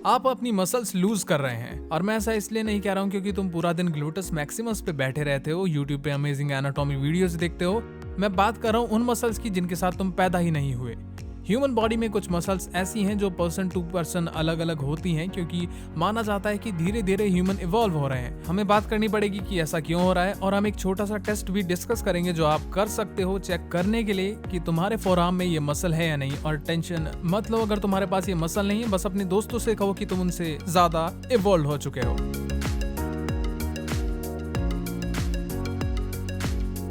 आप अपनी muscles loose कर रहे हैं। और मैं ऐसा इसलिए नहीं कह रहा हूँ क्योंकि तुम पूरा दिन ग्लूटस मैक्सिमस पे बैठे रहते हो, यूट्यूब पे अमेजिंग एनाटॉमी वीडियोस देखते हो। मैं बात कर रहा हूँ उन मसल्स की जिनके साथ तुम पैदा ही नहीं हुए। ह्यूमन बॉडी में कुछ मसल्स ऐसी हैं जो पर्सन टू पर्सन अलग अलग होती हैं, क्योंकि माना जाता है कि धीरे धीरे ह्यूमन इवॉल्व हो रहे हैं। हमें बात करनी पड़ेगी कि ऐसा क्यों हो रहा है, और हम एक छोटा सा टेस्ट भी डिस्कस करेंगे जो आप कर सकते हो चेक करने के लिए कि तुम्हारे फोरआर्म में ये मसल है या नहीं। और टेंशन मत लो अगर तुम्हारे पास ये मसल नहीं है, बस अपने दोस्तों से कहो कि तुम उनसे ज्यादा इवॉल्व हो चुके हो।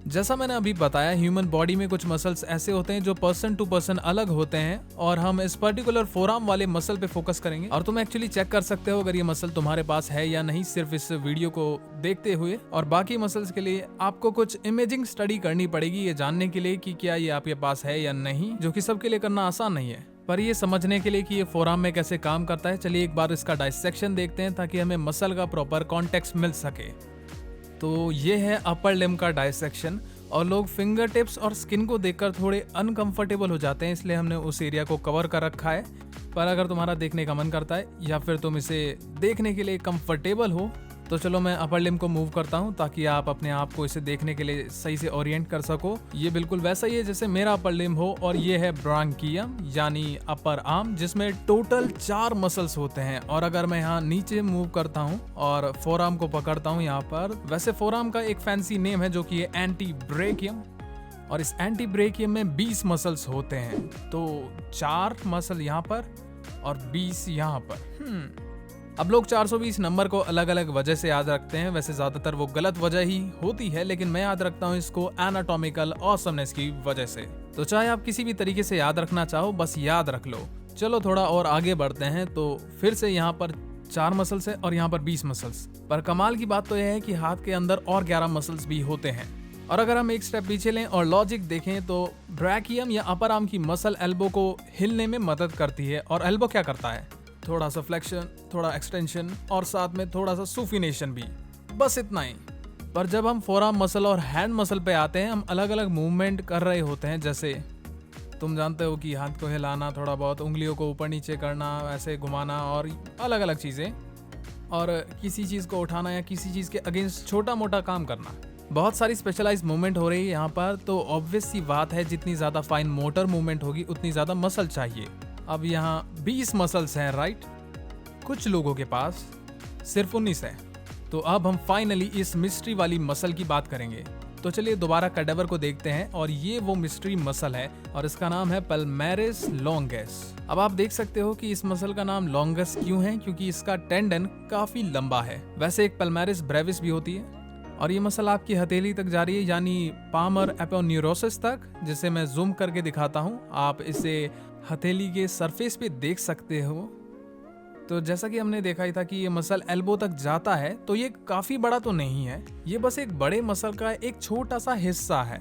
जैसा मैंने अभी बताया, ह्यूमन बॉडी में कुछ मसल्स ऐसे होते हैं जो पर्सन टू पर्सन अलग होते हैं, और हम इस पर्टिकुलर फोरआर्म वाले मसल पे फोकस करेंगे। और तुम एक्चुअली चेक कर सकते हो अगर ये मसल तुम्हारे पास है या नहीं सिर्फ इस वीडियो को देखते हुए। और बाकी मसल्स के लिए आपको कुछ इमेजिंग स्टडी करनी पड़ेगी ये जानने के लिए कि क्या ये आपके पास है या नहीं, जो कि सबके लिए करना आसान नहीं है। पर ये समझने के लिए कि ये फोरआर्म में कैसे काम करता है, चलिए एक बार इसका डाइसेक्शन देखते हैं ताकि हमें मसल का प्रॉपर कॉन्टेक्स्ट मिल सके। तो ये है अपर लिम्ब का डाइसेक्शन, और लोग फिंगर टिप्स और स्किन को देखकर थोड़े अनकंफर्टेबल हो जाते हैं, इसलिए हमने उस एरिया को कवर कर रखा है। पर अगर तुम्हारा देखने का मन करता है या फिर तुम इसे देखने के लिए कंफर्टेबल हो, तो चलो मैं अपर लिम्ब को मूव करता हूँ ताकि आप अपने आप को इसे देखने के लिए सही से ओरिएंट कर सको। ये बिल्कुल वैसा ही है जैसे मेरा अपर लिम्ब हो, और ये है ब्रांकियम यानी अपर आर्म, जिसमें टोटल 4 मसल्स होते हैं। और अगर मैं यहाँ नीचे मूव करता हूँ और फोरआर्म को पकड़ता हूँ यहाँ पर, वैसे फोरआर्म का एक फैंसी नेम है जो कि है एंटी ब्रेकियम, और इस एंटी ब्रेकियम में 20 मसल्स होते हैं। तो 4 मसल यहाँ पर और 20 यहाँ पर। अब लोग 420 नंबर को अलग अलग वजह से याद रखते हैं, वैसे ज्यादातर वो गलत वजह ही होती है, लेकिन मैं याद रखता हूँ इसको एनाटॉमिकल ऑसमनेस की वजह से। तो चाहे आप किसी भी तरीके से याद रखना चाहो, बस याद रख लो। चलो थोड़ा और आगे बढ़ते हैं। तो फिर से यहाँ पर 4 मसल्स है और यहाँ पर 20 मसल्स। पर कमाल की बात तो यह है कि हाथ के अंदर और 11 मसल्स भी होते हैं। और अगर हम एक स्टेप पीछे लें और लॉजिक देखें, तो ब्रैकियम या अपर आर्म की मसल एल्बो को हिलने में मदद करती है। और एल्बो क्या करता है? थोड़ा सा फ्लेक्शन, थोड़ा एक्सटेंशन, और साथ में थोड़ा सा सुफिनेशन भी, बस इतना ही। पर जब हम फोरआर्म मसल और हैंड मसल पे आते हैं, हम अलग अलग मूवमेंट कर रहे होते हैं। जैसे तुम जानते हो कि हाथ को हिलाना, थोड़ा बहुत उंगलियों को ऊपर नीचे करना, ऐसे घुमाना, और अलग अलग चीज़ें, और किसी चीज़ को उठाना या किसी चीज़ के अगेंस्ट छोटा मोटा काम करना। बहुत सारी स्पेशलाइज्ड मूवमेंट हो रही है यहाँ पर। तो ऑब्वियस सी बात है, जितनी ज़्यादा फाइन मोटर मूवमेंट होगी उतनी ज़्यादा मसल चाहिए। अब यहाँ 20 मसल्स हैं, राइट? कुछ लोगों के पास सिर्फ 19 है। तो अब हम फाइनली इस मिस्ट्री वाली मसल की बात करेंगे। तो चलिए दोबारा कैडेवर को देखते हैं, और ये वो मिस्ट्री मसल है, और इसका नाम है पल्मेरिस लॉन्गेस। अब आप देख सकते हो कि इस मसल का नाम लॉन्गेस क्यों है, क्योंकि इसका टेंडन काफी लंबा है। वैसे एक पल्मेरिस ब्रेविस भी होती है, और ये मसल आपकी हथेली तक जा रही है, यानी पामर एपोन्यूरोसिस तक, जिसे मैं जूम करके दिखाता हूँ। आप इसे हथेली के सरफेस पे देख सकते हो। तो जैसा कि हमने देखा ही था कि ये मसल एल्बो तक जाता है, तो ये काफी बड़ा तो नहीं है, ये बस एक बड़े मसल का एक छोटा सा हिस्सा है,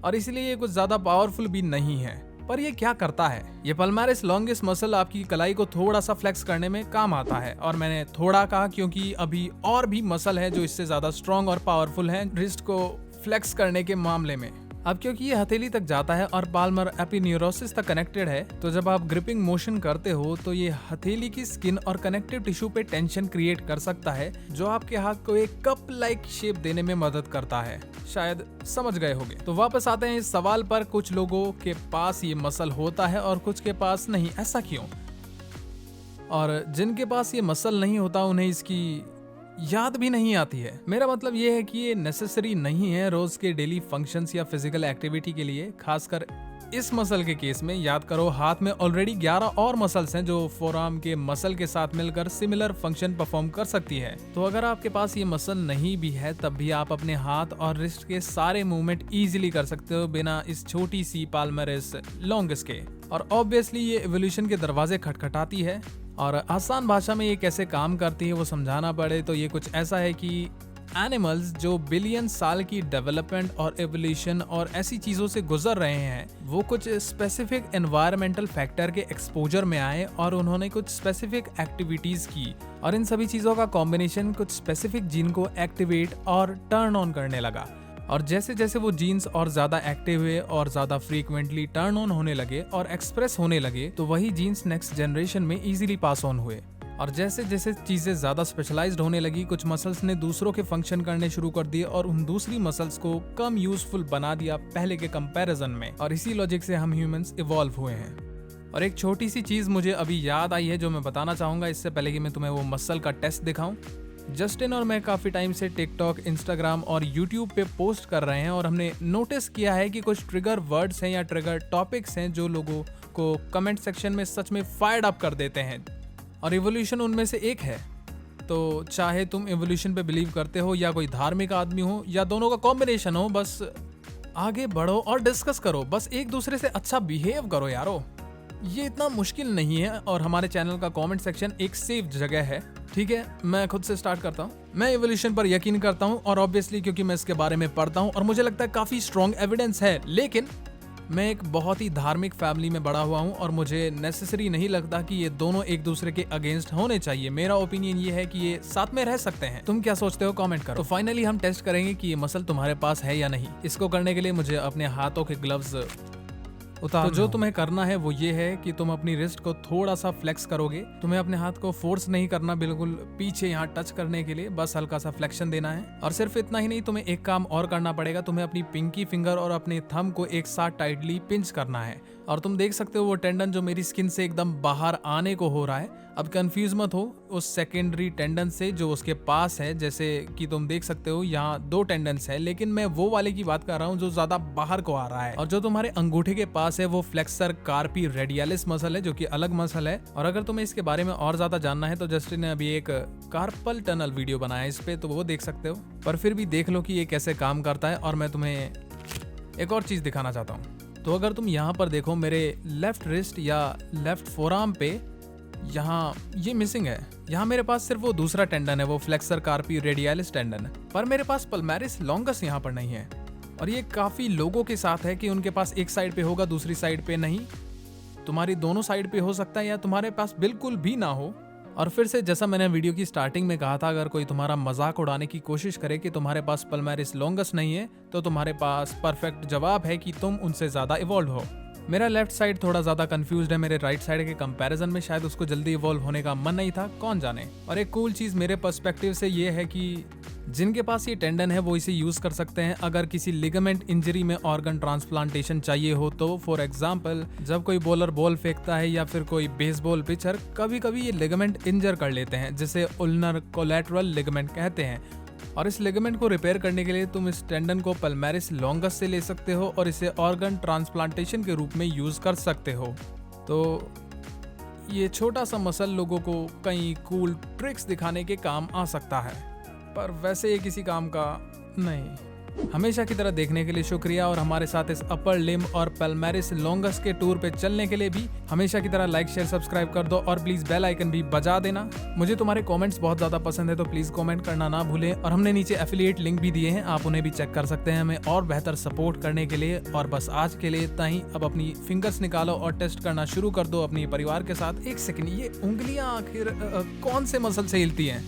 और इसलिए ये कुछ ज्यादा पावरफुल भी नहीं है। पर ये क्या करता है? ये पल्मेरिस लॉन्गेस मसल आपकी कलाई को थोड़ा सा फ्लेक्स करने में काम आता है। और मैंने थोड़ा कहा क्योंकि अभी और भी मसल है जो इससे ज्यादा स्ट्रॉन्ग और पावरफुल है रिस्ट को फ्लेक्स करने के मामले में। अब क्योंकि ये हथेली तक जाता है और पाल्मर एपिन्यूरोसिस तक कनेक्टेड है, तो जब आप ग्रिपिंग मोशन करते हो तो ये हथेली की स्किन और कनेक्टिव टिश्यू पे टेंशन क्रिएट कर सकता है, जो आपके हाथ को एक कप लाइक शेप देने में मदद करता है। शायद समझ गए होंगे। तो वापस आते हैं इस सवाल पर, कुछ लोगों के पास ये मसल होता है और कुछ के पास नहीं, ऐसा क्यों? और जिनके पास ये मसल नहीं होता उन्हें इसकी याद भी नहीं आती है। मेरा मतलब ये है कि ये नेसेसरी नहीं है रोज के डेली फंक्शंस या फिजिकल एक्टिविटी के लिए। खासकर इस मसल के केस में याद करो, हाथ में ऑलरेडी 11 और मसल्स हैं जो फोरआर्म के मसल के साथ मिलकर सिमिलर फंक्शन परफॉर्म कर सकती है। तो अगर आपके पास ये मसल नहीं भी है, तब भी आप अपने हाथ और रिस्ट के सारे मूवमेंट इजीली कर सकते हो बिना इस छोटी सी पाल्मेरिस लॉन्गेस के। और ऑब्वियसली ये एवोल्यूशन के दरवाजे खटखटाती है, और आसान भाषा में ये कैसे काम करती है वो समझाना पड़े तो ये कुछ ऐसा है कि एनिमल्स जो बिलियन साल की डेवलपमेंट और एवोल्यूशन और ऐसी चीजों से गुजर रहे हैं, वो कुछ स्पेसिफिक एनवायरमेंटल फैक्टर के एक्सपोजर में आए और उन्होंने कुछ स्पेसिफिक एक्टिविटीज की, और इन सभी चीजों का कॉम्बिनेशन कुछ स्पेसिफिक जीन को एक्टिवेट और टर्न ऑन करने लगा। और जैसे जैसे वो जीन्स और ज्यादा एक्टिव हुए और ज्यादा फ्रीक्वेंटली टर्न ऑन होने लगे और एक्सप्रेस होने लगे, तो वही जीन्स नेक्स्ट जनरेशन में इजीली पास ऑन हुए। और जैसे जैसे चीजें ज्यादा स्पेशलाइज्ड होने लगी, कुछ मसल्स ने दूसरों के फंक्शन करने शुरू कर दिए और उन दूसरी मसल्स को कम यूजफुल बना दिया पहले के कंपैरिजन में, और इसी लॉजिक से हम ह्यूमंस इवॉल्व हुए हैं। और एक छोटी सी चीज मुझे अभी याद आई है जो मैं बताना चाहूंगा इससे पहले कि मैं तुम्हें वो मसल का टेस्ट दिखाऊं। जस्टिन और मैं काफी टाइम से टिकटॉक, इंस्टाग्राम और यूट्यूब पे पोस्ट कर रहे हैं और हमने नोटिस किया है कि कुछ ट्रिगर वर्ड्स हैं या ट्रिगर टॉपिक्स हैं जो लोगों को कमेंट सेक्शन में सच में फायर्ड अप कर देते हैं, और इवोल्यूशन उनमें से एक है। तो चाहे तुम इवोल्यूशन पे बिलीव करते हो या कोई धार्मिक आदमी हो या दोनों का कॉम्बिनेशन हो, बस आगे बढ़ो और डिस्कस करो, बस एक दूसरे से अच्छा बिहेव करो यारो। ये इतना मुश्किल नहीं है और हमारे चैनल का कमेंट सेक्शन एक सेफ जगह है। ठीक है, मैं खुद से स्टार्ट करता हूँ। मैं इवोल्यूशन पर यकीन करता हूँ और ऑब्वियसली क्योंकि मैं इसके बारे में पढ़ता हूँ और मुझे लगता है काफी स्ट्रॉन्ग एविडेंस है, लेकिन मैं एक बहुत ही धार्मिक फैमिली में बड़ा हुआ हूँ और मुझे नेसेसरी नहीं लगता कि ये दोनों एक दूसरे के अगेंस्ट होने चाहिए। मेरा ओपिनियन ये है कि ये साथ में रह सकते हैं। तुम क्या सोचते हो कमेंट करो। तो फाइनली हम टेस्ट करेंगे कि ये मसल तुम्हारे पास है या नहीं। इसको करने के लिए मुझे अपने हाथों के ग्लव्स तो जो तुम्हें करना है वो ये है कि तुम अपनी रिस्ट को थोड़ा सा फ्लेक्स करोगे। तुम्हें अपने हाथ को फोर्स नहीं करना, बिल्कुल पीछे यहाँ टच करने के लिए बस हल्का सा फ्लेक्शन देना है। और सिर्फ इतना ही नहीं, तुम्हें एक काम और करना पड़ेगा। तुम्हें अपनी पिंकी फिंगर और अपने थंब को एक साथ टाइटली पिंच करना है। और तुम देख सकते हो वो टेंडन जो मेरी स्किन से एकदम बाहर आने को हो रहा है। अब कंफ्यूज मत हो उस सेकेंडरी टेंडन से जो उसके पास है। जैसे कि तुम देख सकते हो यहाँ 2 टेंडन्स है, लेकिन मैं वो वाले की बात कर रहा हूँ जो ज्यादा बाहर को आ रहा है। और जो तुम्हारे अंगूठे के पास है वो फ्लेक्सर कार्पी रेडियलिस मसल है, जो कि अलग मसल है। और अगर तुम्हें इसके बारे में और ज्यादा जानना है तो जस्टिन ने अभी एक कार्पल टनल वीडियो बनाया इस पे, तो वो देख सकते हो। पर फिर भी देख लो कि ये कैसे काम करता है। और मैं तुम्हें एक और चीज दिखाना चाहता हूँ। तो अगर तुम यहाँ पर देखो मेरे लेफ्ट रिस्ट या लेफ्ट फोरआर्म पे, यहाँ ये मिसिंग है। यहाँ मेरे पास सिर्फ वो दूसरा टेंडन है, वो फ्लेक्सर कार्पी रेडियलिस टेंडन है। पर मेरे पास पल्मैरिस लॉन्गस यहाँ पर नहीं है। और ये काफी लोगों के साथ है कि उनके पास एक साइड पे होगा, दूसरी साइड पे नहीं। तुम्हारी दोनों साइड पे हो सकता है या तुम्हारे पास बिल्कुल भी ना हो। और फिर से जैसा मैंने वीडियो की स्टार्टिंग में कहा था, अगर कोई तुम्हारा मजाक उड़ाने की कोशिश करे कि तुम्हारे पास पल्मैरिस लॉन्गस नहीं है, तो तुम्हारे पास परफेक्ट जवाब है कि तुम उनसे ज्यादा इवॉल्व हो। मेरा लेफ्ट साइड थोड़ा ज्यादा कंफ्यूज्ड है मेरे राइट साइड के कंपैरिजन में। शायद उसको जल्दी इवॉल्व होने का मन नहीं था, कौन जाने। और एक कूल चीज मेरे पर्सपेक्टिव से ये है कि जिनके पास ये टेंडन है वो इसे यूज कर सकते हैं अगर किसी लिगामेंट इंजरी में ऑर्गन ट्रांसप्लांटेशन चाहिए हो तो। फॉर एग्जांपल, जब कोई बॉलर बॉल फेंकता है या फिर कोई बेसबॉल पिचर, कभी कभी ये लिगामेंट इंजर कर लेते हैं, जिसे उल्नर कोलैटरल लिगामेंट कहते हैं। और इस लिगामेंट को रिपेयर करने के लिए तुम इस टेंडन को पल्मैरिस लॉन्गस से ले सकते हो और इसे ऑर्गन ट्रांसप्लांटेशन के रूप में यूज कर सकते हो। तो ये छोटा सा मसल लोगों को कई कूल ट्रिक्स दिखाने के काम आ सकता है, पर वैसे ये किसी काम का नहीं। हमेशा की तरह देखने के लिए शुक्रिया, और हमारे साथ इस अपर लिम्ब और पल्मैरिस लॉन्गस के टूर पे चलने के लिए भी हमेशा की तरह लाइक, शेयर, सब्सक्राइब कर दो और प्लीज बेल आइकन भी बजा देना। मुझे तुम्हारे कमेंट्स बहुत ज्यादा पसंद है, तो प्लीज कमेंट करना ना भूलें। और हमने नीचे एफिलिएट लिंक भी दिए हैं, आप उन्हें भी चेक कर सकते हैं हमें और बेहतर सपोर्ट करने के लिए। और बस आज के लिए इतना ही। अब अपनी फिंगर्स निकालो और टेस्ट करना शुरू कर दो अपने परिवार के साथ। एक सेकंड, ये उंगलियां आखिर कौन से मसल से हिलती हैं?